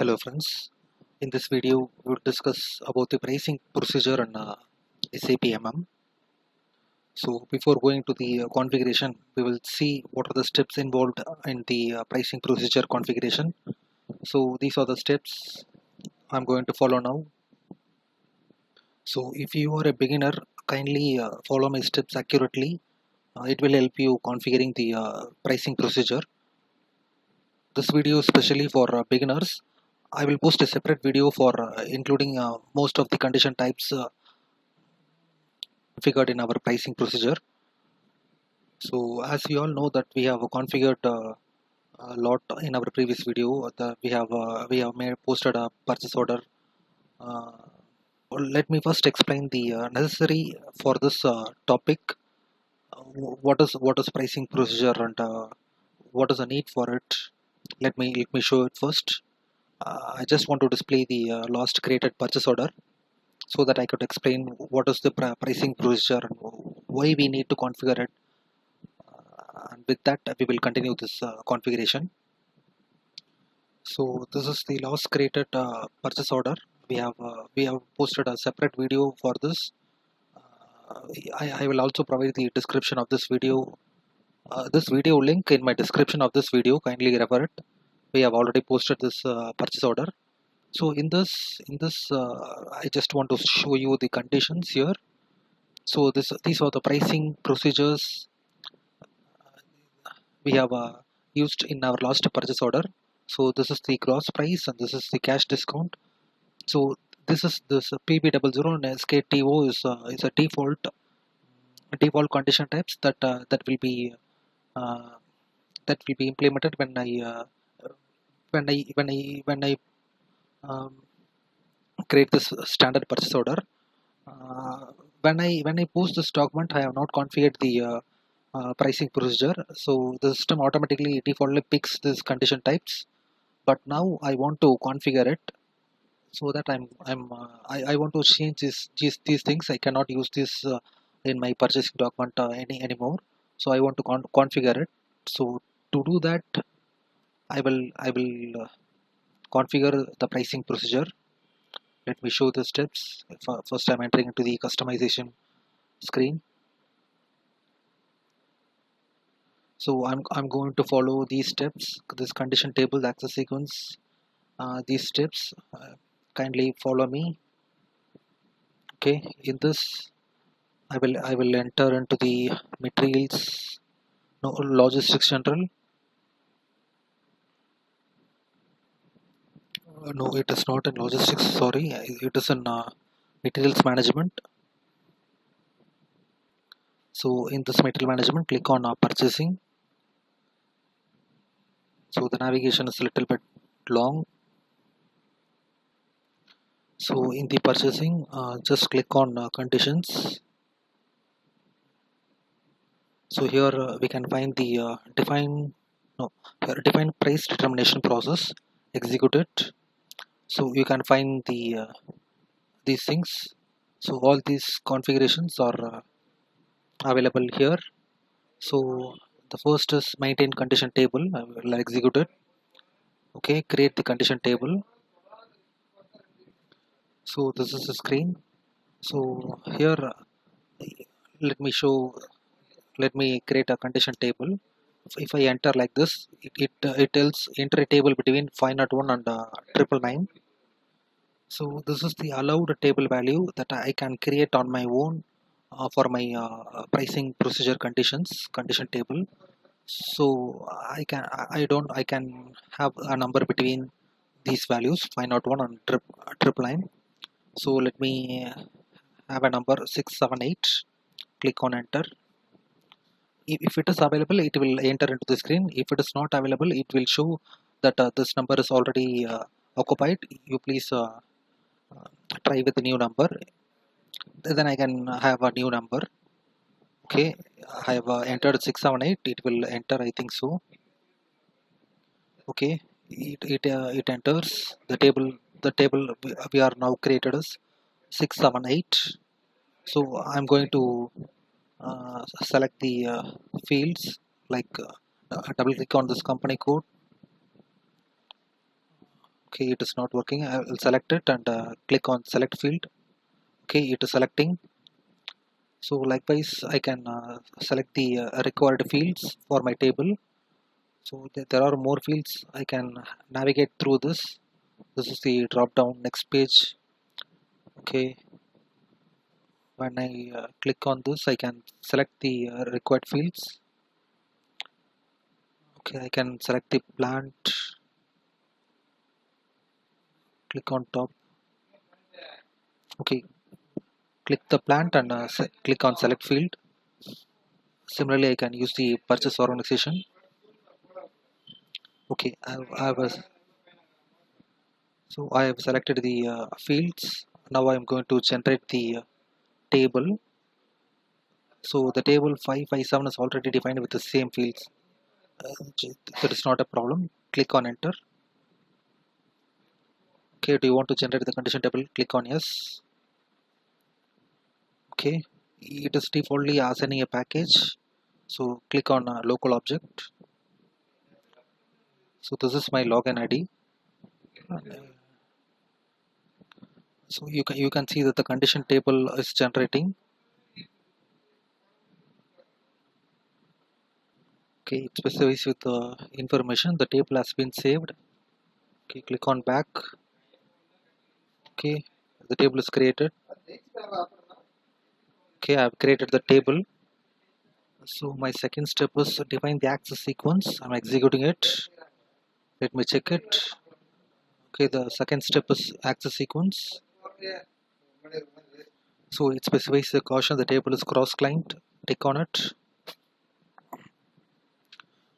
Hello friends, in this video we will discuss about the pricing procedure in SAP MM. So before going to the configuration, we will see what are the steps involved in the pricing procedure configuration. So these are the steps I'm going to follow now. So if you are a beginner, kindly follow my steps accurately. It will help you configuring the pricing procedure. This video is especially for beginners. I will post a separate video for including most of the condition types configured in our pricing procedure. So as we all know that we have configured a lot in our previous video. We have made posted a purchase order. Uh, Let me first explain the necessary for this topic. What is pricing procedure and what is the need for it? Let me show it first. I just want to display the last created purchase order so that I could explain what is the pricing procedure and why we need to configure it. And with that, we will continue this configuration. So this is the last created purchase order. We have posted a separate video for this. I will also provide the description of this video. This video link in my description of this video. Kindly refer it. We have already posted this purchase order. So I just want to show you the conditions here. So these are the pricing procedures we have used in our last purchase order. So this is the gross price and this is the cash discount. So this PB00 and SKTO is a default condition types uh, that will be implemented when I um, create this standard purchase order. When I post this document, I have not configured the pricing procedure, so the system automatically defaultly picks these condition types. But now I want to configure it so that I want to change these things. I cannot use this in my purchasing document anymore. So I want to configure it. So to do that, I will configure the pricing procedure. Let me show the steps. First, I'm entering into the customization screen. So I'm going to follow these steps. This condition table, the access sequence, these steps. Kindly follow me. Okay, in this I will enter into the materials, no, logistics general. No, it is not in logistics. Sorry, it is in materials management. So in this material management, click on purchasing. So the navigation is a little bit long. So in the purchasing, just click on conditions. So here we can find the define price determination process, execute it. So you can find these things. So all these configurations are available here. So the first is maintain condition table. I will execute it. Okay, create the condition table. So this is the screen. So here let me show let me create a condition table. If I enter like this, it tells enter a table between 501 and 999. So this is the allowed table value that I can create on my own for my pricing procedure condition table. So I can have a number between these values 501 and 999. So let me have a number 678. Click on enter. If it is available, it will enter into the screen. If it is not available, it will show that this number is already occupied. You please try with a new number. Then I can have a new number. Okay, I have entered 678. It will enter, I think so. Okay, it enters the table we are now created as 678. So I'm going to select the fields, like double click on this company code. Okay, it is not working. I will select it and click on select field. Okay, it is selecting. So likewise I can select the required fields for my table. So there are more fields. I can navigate through this. This is the drop down next page. Okay, when I click on this I can select the required fields. Okay, I can select the plant, click on top. Okay, click the plant and click on select field. Similarly I can use the purchase organization. Okay, I have selected the fields. Now I am going to generate the table. So the table 557 is already defined with the same fields. That is not a problem. Click on enter. Okay, do you want to generate the condition table? Click on yes. Okay, it is defaultly assigning a package. So click on local object. So this is my login ID. So you can see that the condition table is generating. Okay, it specifies with the information. The table has been saved. Okay, click on back. Okay, the table is created. Okay, I have created the table. So my second step is to define the access sequence. I'm executing it. Let me check it. Okay, the second step is access sequence. So it specifies the caution the table is cross-client. Click on it.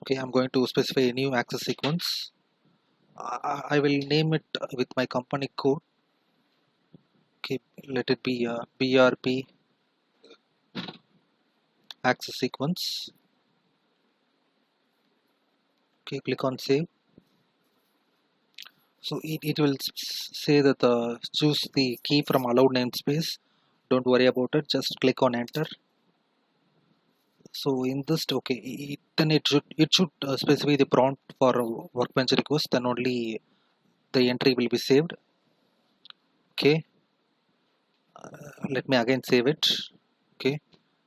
Okay, I'm going to specify a new access sequence. I will name it with my company code. Okay, let it be BRP access sequence. Okay, click on save. So it will say that choose the key from allowed namespace. Don't worry about it, just click on enter. So in this, okay, then it should specify the prompt for workbench request, then only the entry will be saved. Okay, let me again save it. Okay,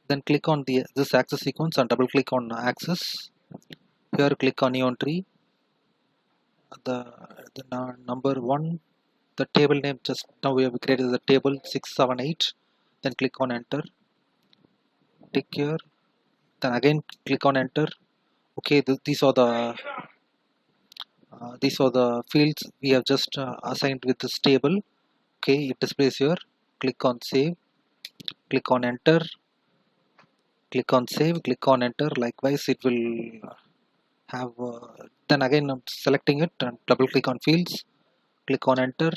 then click on this access sequence and double click on access. Here click on neon tree. The number one, the table name, just now we have created the table 678. Then click on enter. Tick here, then again click on enter. Okay, these are the fields we have just assigned with this table. Okay, it displays here. Click on save, click on enter, click on save, click on enter. Likewise it will have then again I'm selecting it and double click on fields, click on enter.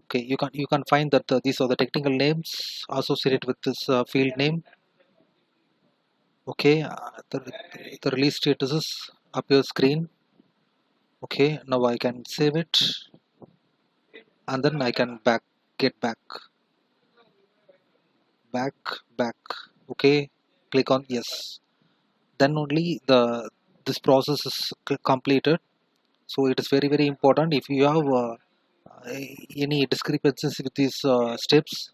Okay, you can find that these are the technical names associated with this field name. Okay, the release status is appears screen. Okay, now I can save it and then I can get back. Okay, click on yes. Then only this process is completed. So it is very important. If you have any discrepancies with these steps,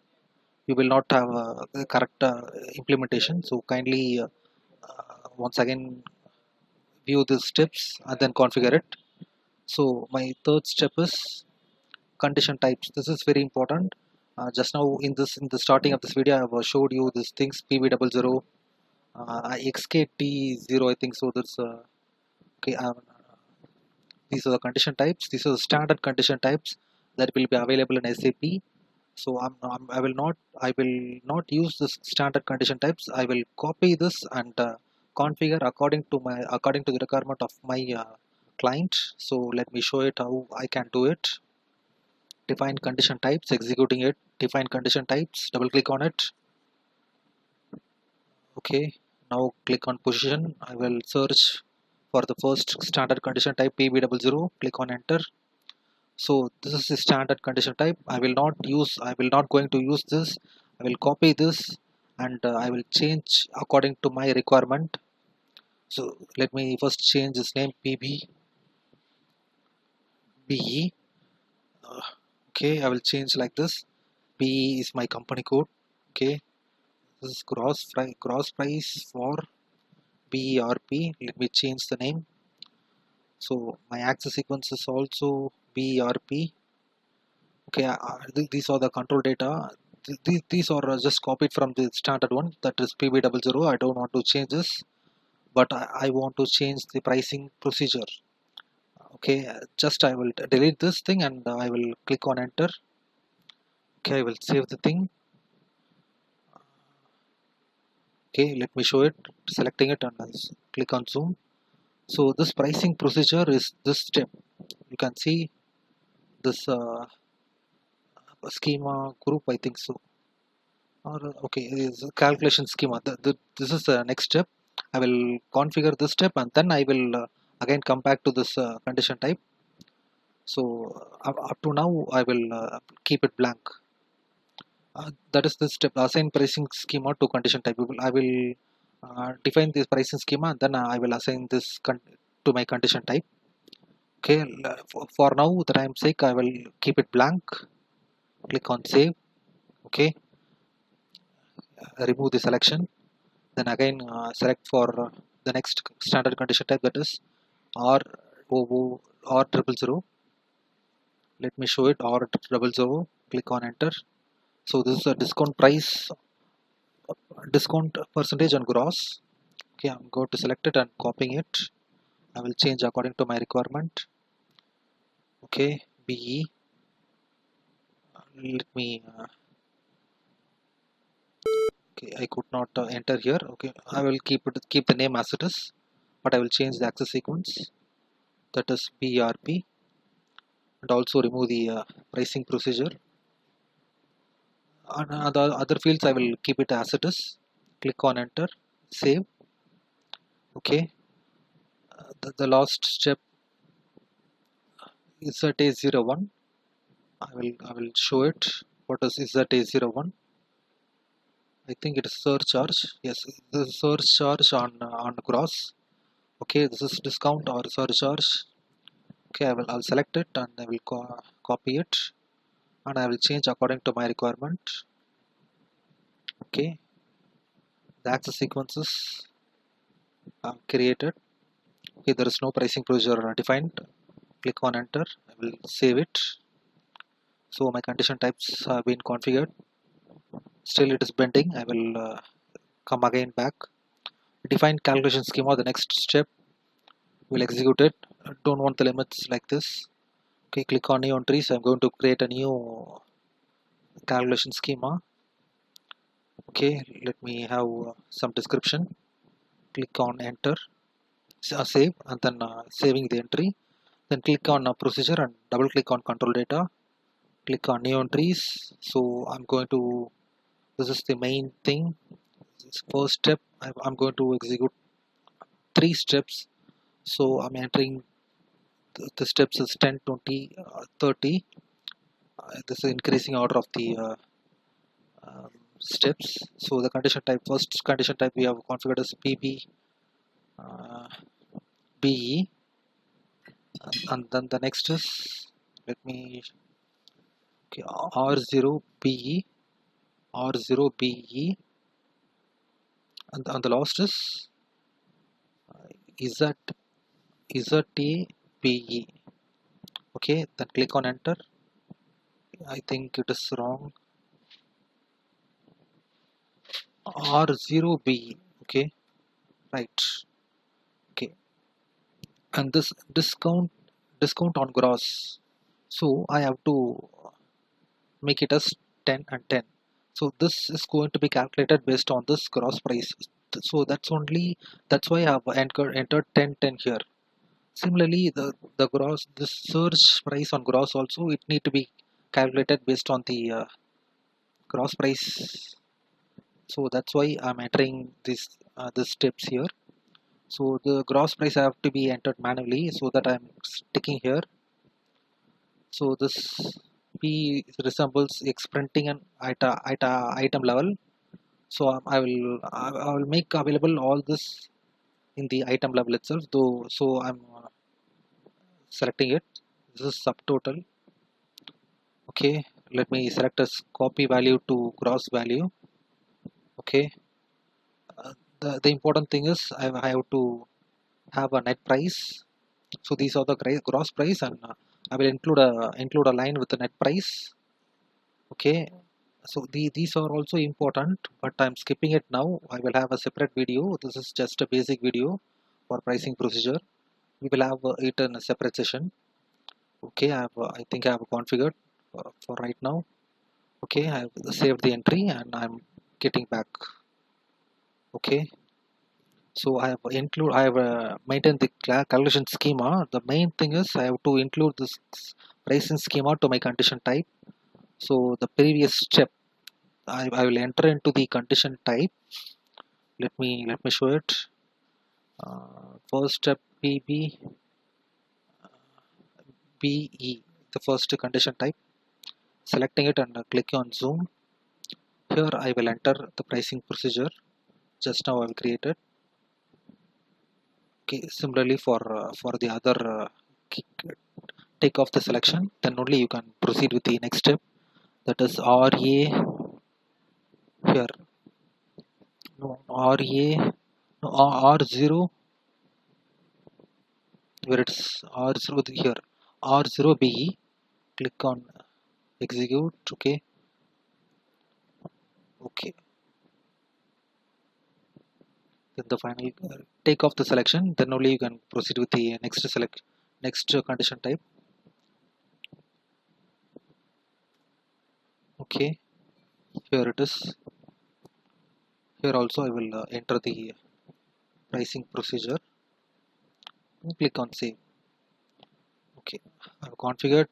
you will not have the correct implementation. So kindly once again view the steps and then configure it. So my third step is condition types. This is very important. Just now in the starting of this video I have showed you these things PB00, XKT0, I think so. That's okay. These are the condition types. These are the standard condition types that will be available in SAP. So I will not use this standard condition types. I will copy this and configure according to the requirement of my client. So let me show it how I can do it. Define condition types, executing it. Define condition types, double click on it. Okay, now click on position. I will search for the first standard condition type PB00. Click on enter. So this is the standard condition type. I will not going to use this. I will copy this and I will change according to my requirement. So let me first change this name PB BE. okay, I will change like this. P is my company code. Okay, this is gross price for BERP. Let me change the name. So my access sequence is also BERP. Okay, these are the control data. These are just copied from the standard one, that is PB00. I don't want to change this, but I want to change the pricing procedure. Okay, just I will delete this thing and I will click on enter. Okay, I will save the thing. Okay, let me show it. Selecting it and I'll click on zoom. So this pricing procedure is this step. You can see this schema group, I think so. Or okay, is calculation schema. This is the next step. I will configure this step and then I will again come back to this condition type. So up to now I will keep it blank. That is the step. Assign pricing schema to condition type. I will define this pricing schema and then I will assign this to my condition type. Okay, for now that I am sake I will keep it blank. Click on save. Okay, remove the selection. Then again select for the next standard condition type, that is R00 R00. Let me show it. R00. Click on enter. So this is a discount price, discount percentage on gross. Okay, I'm going to select it and copying it. I will change according to my requirement. Okay, BE. Let me okay, I could not enter here. Okay, I will keep the name as it is, but I will change the access sequence, that is BRP, and also remove the pricing procedure. And the other fields I will keep it as it is. Click on enter, save. Okay, the last step is ZA01. I will show it. What is ZA01? I think it is surcharge. Yes, this is surcharge on gross. Okay, this is discount or surcharge. Okay, I'll select it and I will copy it and I will change according to my requirement. Okay, the access sequences are created. Okay, there is no pricing procedure defined. Click on enter. I will save it. So my condition types have been configured. Still it is bending. I will come again back. Define calculation schema. The next step will execute it. I don't want the limits like this. Okay, click on neon trees. I'm going to create a new calculation schema. Okay, let me have some description. Click on enter, save, and then saving the entry. Then click on procedure and double click on control data. Click on neon trees. So I'm going to, this is the main thing. This first step, I'm going to execute 3 steps. So I'm entering the steps is 10, 20, 30. This is increasing order of the steps. So the condition type, first condition type we have configured as PB BE, and then the next is, let me, okay, R0BE, R0BE, and the last is ZABE. Okay, then click on enter. I think it is wrong. R0BE. Okay, right. Okay, and this discount on gross. So I have to make it as 10 and 10. So this is going to be calculated based on this gross price. So that's why I have entered 10 10 here. Similarly, the gross, this surge price on gross also, it need to be calculated based on the gross price. So that's why I'm entering this steps here. So the gross price I have to be entered manually, so that I'm sticking here. So this P resembles X printing and item level. So I will make available all this in the item level itself. Though, so I'm selecting it. This is subtotal. Okay, let me select as copy value to gross value. Okay, the important thing is I have to have a net price. So these are the gross price, and I will include a line with the net price. Okay, so these are also important, but I'm skipping it now. I will have a separate video. This is just a basic video for pricing procedure. We will have it in a separate session. Okay, I think I have configured for right now. Okay, I have saved the entry and I'm getting back. Okay, so I have maintained the calculation schema. The main thing is I have to include this pricing schema to my condition type. So the previous step, I will enter into the condition type. Let me show it. First step PB BE, the first condition type. Selecting it and clicking on zoom. Here I will enter the pricing procedure. Just now I have created. Okay, similarly for the other take off the selection, then only you can proceed with the next step. That is RA here. No, RA no, R0 where it's R0 here. R0BE. Click on execute. Okay. Okay. Then the final take off the selection. Then only you can proceed with the next condition type. Okay. Here it is. Here also I will enter the pricing procedure. Click on save. Okay, I've configured.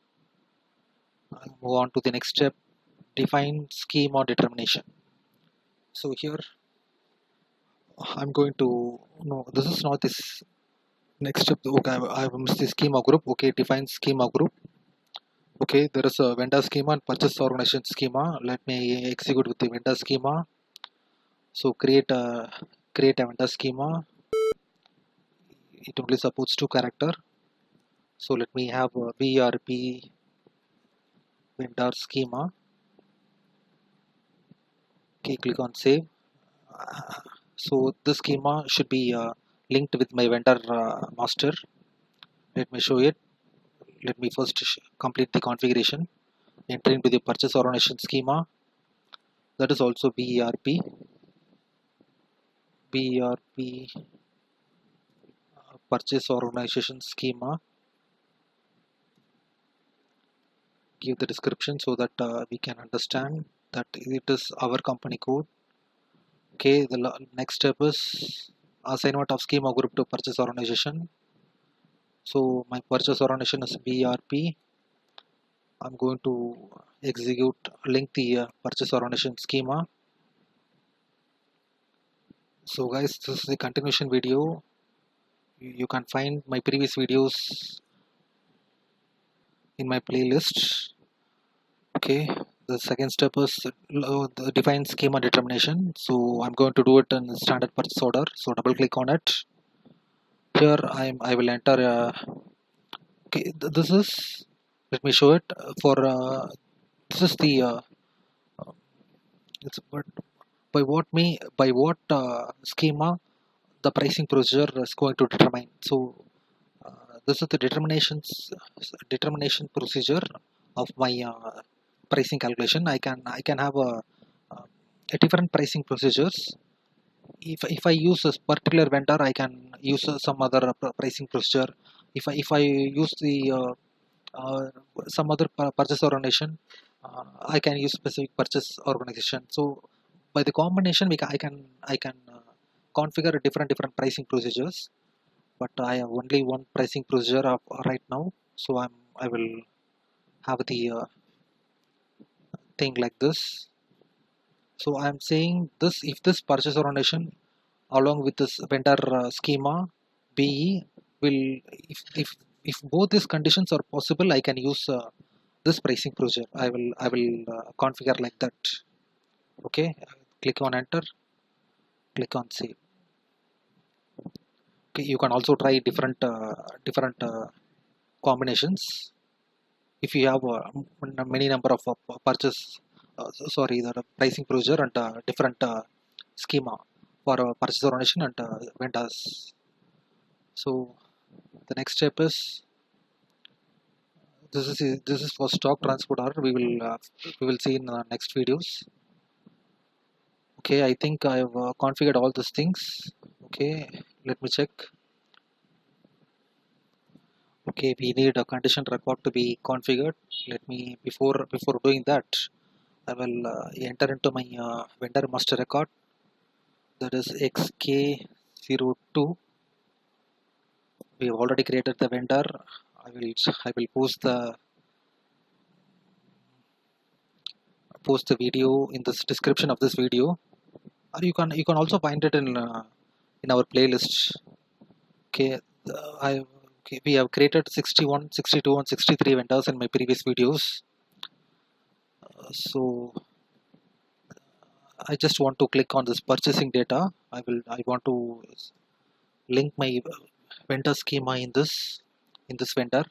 I'll move on to the next step. Define schema determination. So here I'm going to no. This is not this next step. Okay, I've missed the schema group. Okay, define schema group. Okay, there is a vendor schema and purchase organization schema. Let me execute with the vendor schema. So create a vendor schema. It only supports 2 character. So let me have a VRP vendor schema. Okay, click on save. So the schema should be linked with my vendor master. Let me show it. Let me first complete the configuration. Enter into the purchase organization schema. That is also BERP. Purchase organization schema. Give the description so that we can understand that it is our company code. Okay, the next step is assignment of schema group to purchase organization. So my purchase organization is BRP. I'm going to link the purchase organization schema. So guys, this is the continuation video. You can find my previous videos in my playlist. Okay, the second step is the define schema determination. So I'm going to do it in standard purchase order. So double click on it. Here I will enter. Okay, this is. Let me show it for. This is the. It's by what schema the pricing procedure is going to determine. So this is the determination procedure of my pricing calculation. I can have a different pricing procedures. If I use a particular vendor, I can use some other pricing procedure. If I use the some other purchase organization, I can use specific purchase organization. So by the combination, I can configure different pricing procedures. But I have only one pricing procedure right now. So I will have the thing like this. So I am saying this: if this purchase organization along with this vendor schema BE will if both these conditions are possible, I can use this pricing procedure. I will configure like that. Okay, click on enter, click on save. Okay, you can also try different combinations. if you have many number of purchase, sorry, the pricing procedure and different schema for purchase ordination and vendors. So the next step is this is for stock transport order. We will see in next videos. Okay, I think I have configured all these things. Okay, let me check. Okay, we need a condition record to be configured. Let me before doing that, I will enter into my vendor master record, that is xk02. We have already created the vendor. I will post the video in this description of this video, or you can also find it in our playlist. Okay, I okay, we have created 61, 62, and 63 vendors in my previous videos. So I just want to click on this purchasing data. I want to link my vendor schema in this vendor.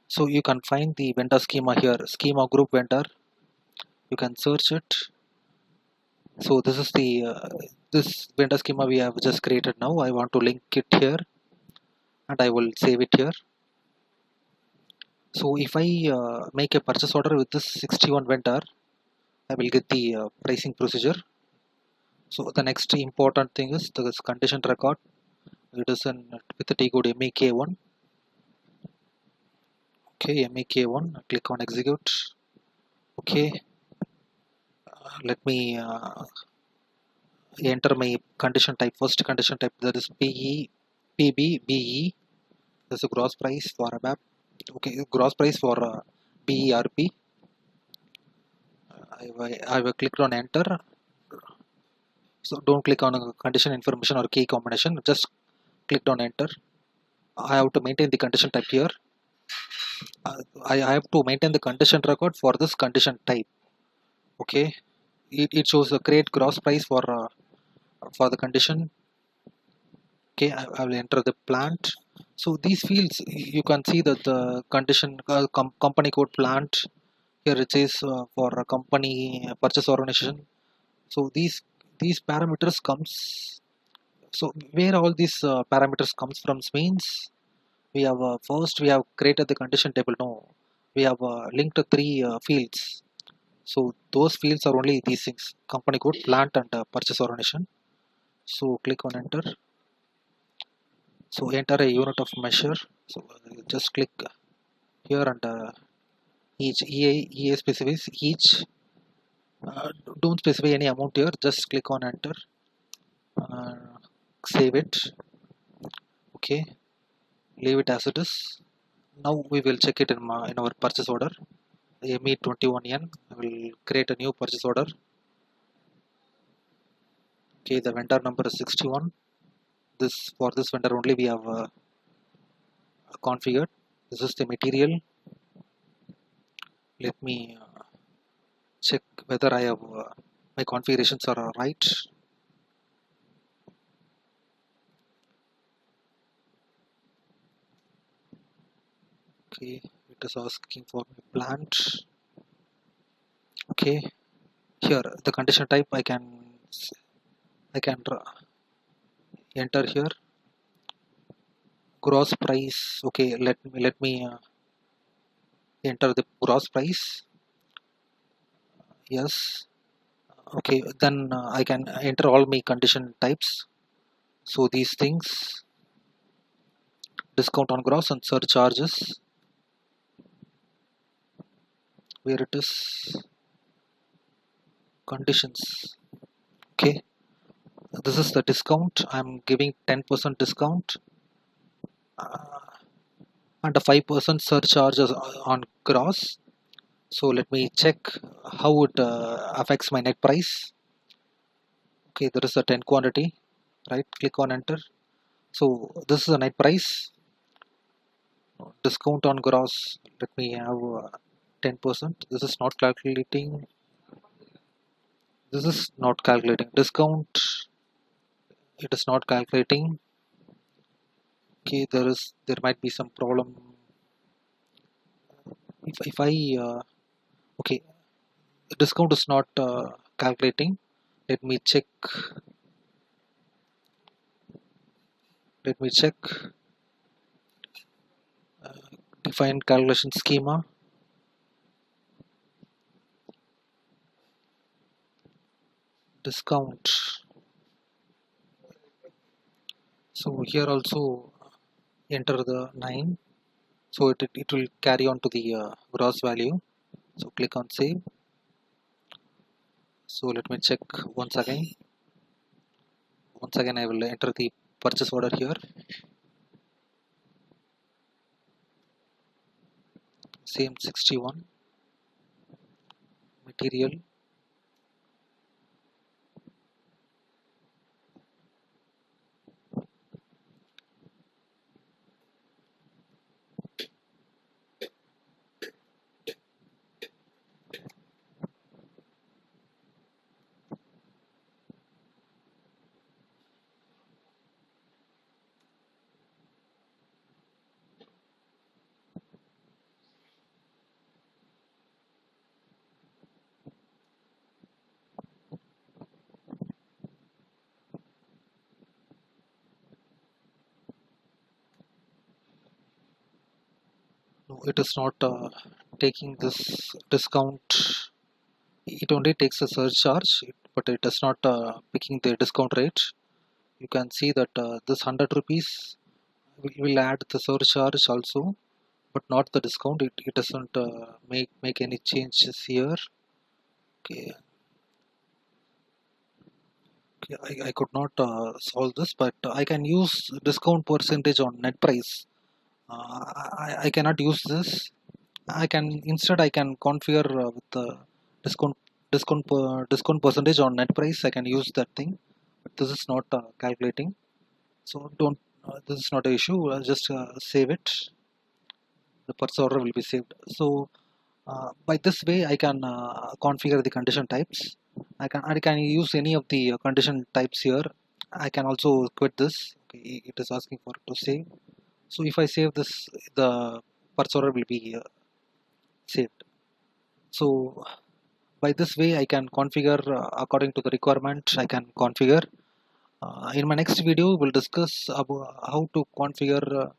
So you can find the vendor schema here, schema group vendor. You can search it. So this is the this vendor schema we have just created now. I want to link it here and I will save it here. So if I make a purchase order with this 61 vendor, I will get the pricing procedure. So the next important thing is this condition record. It is with the T code MEK1. Okay, MEK1. Click on execute. Okay, let me enter my condition type. First condition type, that is PE, PB, BE. That's a gross price for ABAP. Okay, gross price for BERP. I have clicked on enter. So don't click on a condition information or key combination. Just clicked on enter. I have to maintain the condition type here. I have to maintain the condition record for this condition type. Okay, it shows the create gross price for the condition. Okay, I will enter the plant. So these fields, you can see that the condition company code plant here, it says for a company purchase organization. So these parameters comes. So where all these parameters comes from means we have first we have created the condition table. No, we have linked three fields. So those fields are only these things: company code, plant, and purchase organization. So click on enter. So enter a unit of measure. So just click here and each EA specifies each. Don't specify any amount here. Just click on enter. Uh, Save it. Okay, leave it as it is. Now we will check it in our purchase order. ME21N. I will create a new purchase order. Okay, the vendor number is 61. For this vendor only we have configured. This is the material. Let me check whether I have my configurations are right. Okay, it is asking for my plant. Okay, here the condition type I can enter here. Gross price. Okay, let me enter the gross price. Yes. Okay, then I can enter all my condition types. So these things: discount on gross and surcharges. Where it is conditions. Okay, this is the discount. I'm giving 10% discount and a 5% surcharges on gross. So let me check how it affects my net price. Okay, there is a 10 quantity. Right, click on enter. So this is the net price. Discount on gross. Let me have 10%. This is not calculating. This is not calculating. Discount. It is not calculating. Okay, there might be some problem. if I okay, the discount is not calculating. Let me check. Let me check. Define calculation schema. Discount. So here also enter the 9. So it will carry on to the gross value. So click on save. So let me check once again. Once again I will enter the purchase order here. Same 61. Material. No, it is not taking this discount. It only takes a surcharge, but it is not picking the discount rate. You can see that this 100 rupees will add the surcharge also, but not the discount. It doesn't make any changes here. Okay, okay, I could not solve this, but I can use discount percentage on net price. I cannot use this. I can instead I can configure with the discount discount percentage on net price. I can use that thing. But this is not calculating, so don't. This is not an issue. Just save it. The purchase order will be saved. So by this way, I can configure the condition types. I can use any of the condition types here. I can also quit this. Okay, it is asking for to save. So if I save this, the purchase order will be saved. So by this way I can configure according to the requirement. I can configure. In my next video we'll discuss about how to configure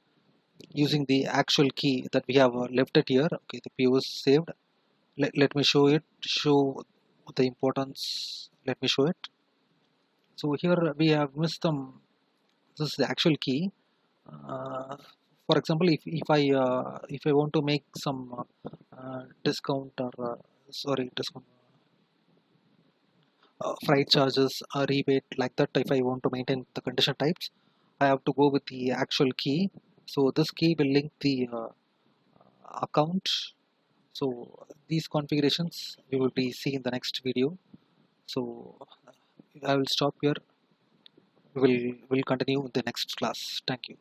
using the actual key that we have left it here. Okay, the PO is saved. Let me show the importance. Let me show it. So here we have missed them. This is the actual key. For example, if I want to make some discount or sorry discount freight charges, rebate like that, if I want to maintain the condition types, I have to go with the actual key. So this key will link the account. So these configurations we will be seeing in the next video. So I will stop here. We will continue in the next class. Thank you.